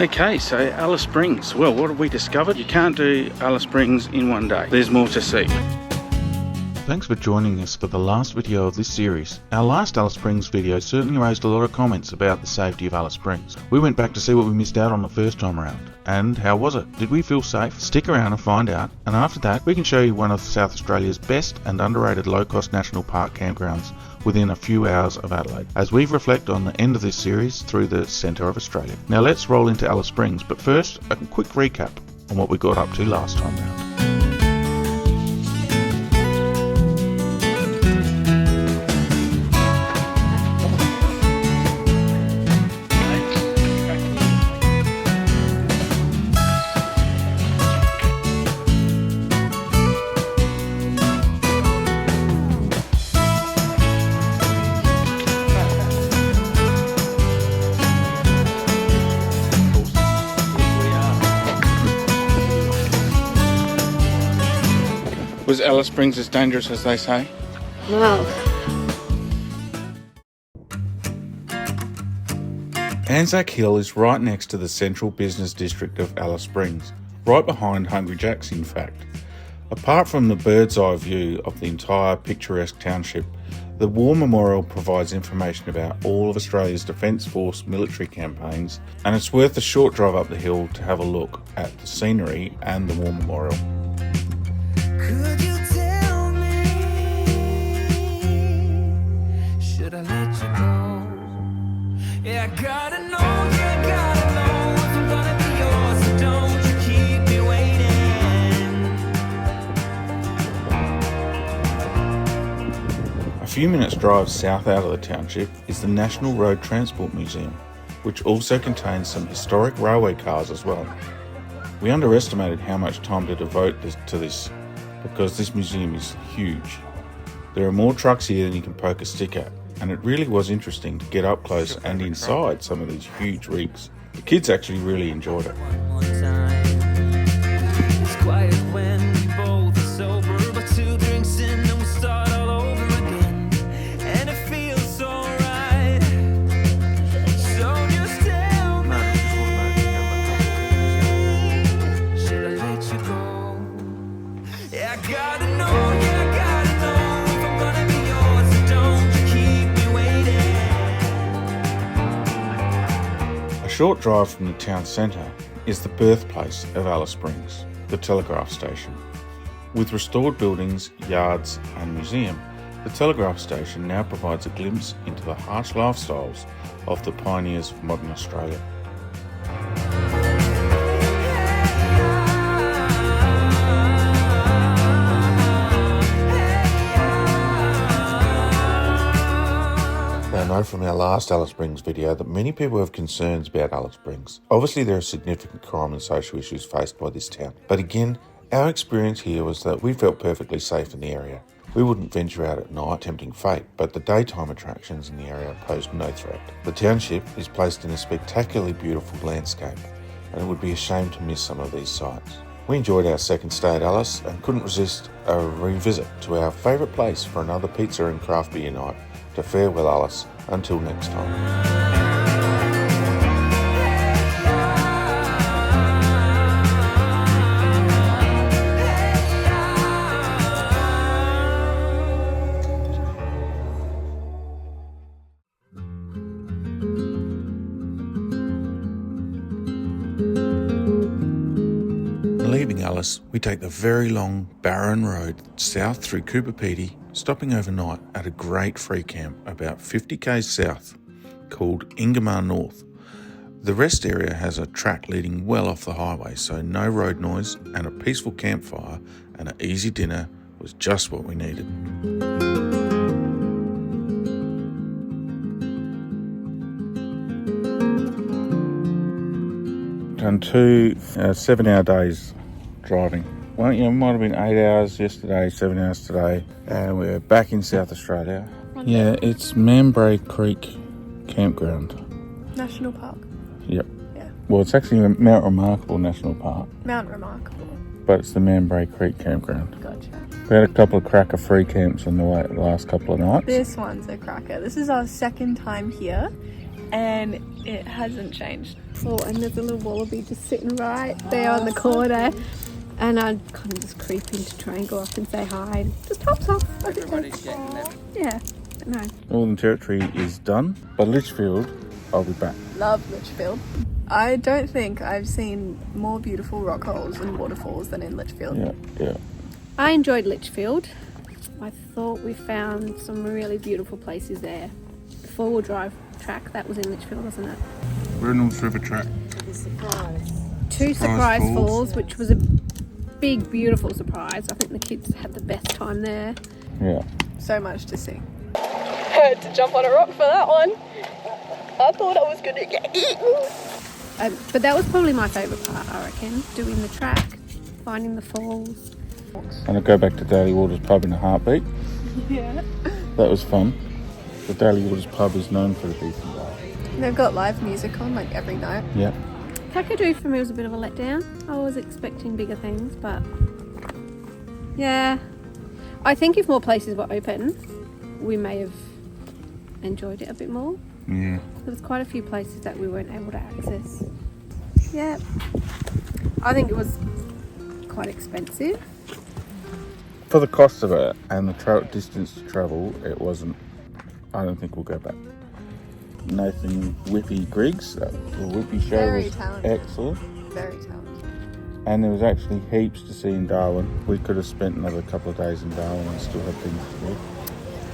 Okay, so Alice Springs. Well, what have we discovered? You can't do Alice Springs in one day. There's more to see. Thanks for joining us for the last video of this series. Our last Alice Springs video certainly raised a lot of comments about the safety of Alice Springs. We went back to see what we missed out on the first time around. And how was it? Did we feel safe? Stick around and find out. And after that, we can show you one of South Australia's best and underrated low-cost national park campgrounds within a few hours of Adelaide, as we reflect on the end of this series through the centre of Australia. Now let's roll into Alice Springs, but first, a quick recap on what we got up to last time round. Was Alice Springs as dangerous as they say? Wow. Anzac Hill is right next to the central business district of Alice Springs, right behind Hungry Jack's in fact. Apart from the bird's eye view of the entire picturesque township, the War Memorial provides information about all of Australia's Defence Force military campaigns, and it's worth a short drive up the hill to have a look at the scenery and the War Memorial. Could you tell me, should I let you go? Yeah, I gotta know if I'm gonna be yours, so don't you keep me waiting. A few minutes drive south out of the township is the National Road Transport Museum, which also contains some historic railway cars as well. We underestimated how much time to devote to this, because this museum is huge. There are more trucks here than you can poke a stick at, and it really was interesting to get up close and inside some of these huge rigs. The kids actually really enjoyed it. One more time. It's quiet when we both are sober, but 2 drinks in and we start all over again, and it feels so right. So just tell me, should I let you go? Yeah, I gotta know if I'm gonna be yours, so don't you keep me waiting. A short drive from the town centre is the birthplace of Alice Springs, the telegraph station. With restored buildings, yards and museum, the telegraph station now provides a glimpse into the harsh lifestyles of the pioneers of modern Australia. I know from our last Alice Springs video that many people have concerns about Alice Springs. Obviously there are significant crime and social issues faced by this town, but again, our experience here was that we felt perfectly safe in the area. We wouldn't venture out at night tempting fate, but the daytime attractions in the area posed no threat. The township is placed in a spectacularly beautiful landscape, and it would be a shame to miss some of these sights. We enjoyed our second stay at Alice and couldn't resist a revisit to our favourite place for another pizza and craft beer night. To farewell Alice, until next time. Leaving Alice, we take the very long, barren road south through Cooper Pedy, stopping overnight at a great free camp about 50 k's south called Ingamar North. The rest area has a track leading well off the highway, so no road noise and a peaceful campfire and an easy dinner was just what we needed. Done 2 7-hour days driving. Well, it might have been 8 hours yesterday, 7 hours today, and we're back in South Australia. Yeah, it's Mambray Creek Campground. National Park. Yep. Yeah. Well, it's actually Mount Remarkable National Park, Mount Remarkable. but it's the Mambray Creek Campground. Gotcha. We had a couple of cracker free camps on the last couple of nights. This one's a cracker. This is our second time here, and it hasn't changed. Oh, and there's a little wallaby just sitting right there on the corner, and I kind of just creep in to try and go up and say hi, and just hops off. Everybody's getting them. Yeah, but no. Northern Territory is done, but Litchfield, I'll be back. Love Litchfield. I don't think I've seen more beautiful rock holes and waterfalls than in Litchfield. Yeah. I enjoyed Litchfield. I thought we found some really beautiful places there. The four-wheel drive track, that was in Litchfield, wasn't it? Reynolds River Track. Two surprise falls, which was a big, beautiful surprise. I think the kids had the best time there. Yeah. So much to see. I had to jump on a rock for that one. I thought I was going to get eaten. But that was probably my favourite part, I reckon. Doing the track, finding the falls. And I go back to Daly Waters pub in a heartbeat. Yeah. That was fun. The Daly Waters pub is known for a decent bar. They've got live music on like every night. Yeah. Kakadu for me was a bit of a letdown. I was expecting bigger things, but yeah. I think if more places were open, we may have enjoyed it a bit more. Yeah. There was quite a few places that we weren't able to access. Yeah. I think it was quite expensive. For the cost of it and the distance to travel, it wasn't. I don't think we'll go back. Nathan Whippy Griggs, the Whippy show Very was talented. excellent. Very talented. And there was actually heaps to see in Darwin. We could have spent another couple of days in Darwin and still had things to do.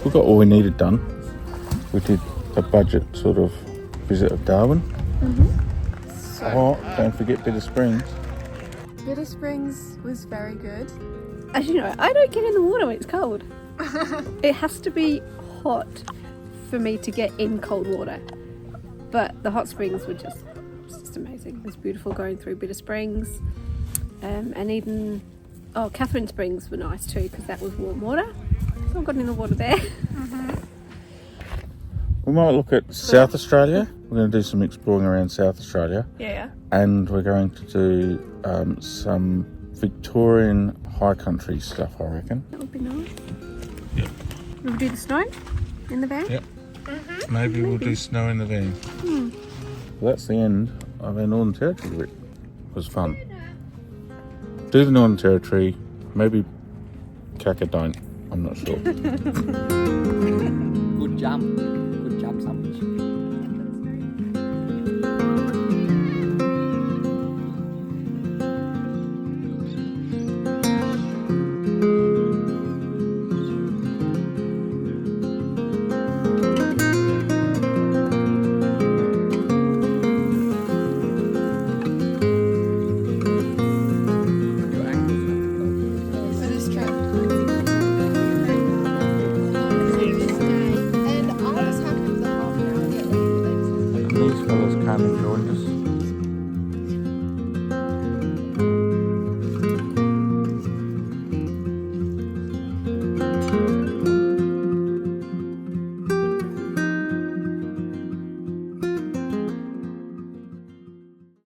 We got all we needed done. We did a budget sort of visit of Darwin. Don't forget Bitter Springs. Bitter Springs was very good. As you know, I don't get in the water when it's cold. It has to be hot for me to get in cold water. But the hot springs were just amazing. It was beautiful going through Bitter Springs. And even, Catherine Springs were nice too, because that was warm water. So I got in the water there. We might look at South Australia. We're going to do some exploring around South Australia. Yeah. And we're going to do some Victorian high country stuff, I reckon. That would be nice. Yep. We'll do the snow in the van? Yep. Maybe we'll do snow in the van. Well, that's the end of our Northern Territory trip. It was fun. Do the Northern Territory, maybe Kaka don't. I'm not sure. Good jump. Good jump sandwich. For this trip. And I was happy with the half an hour. And these fellas came and joined us.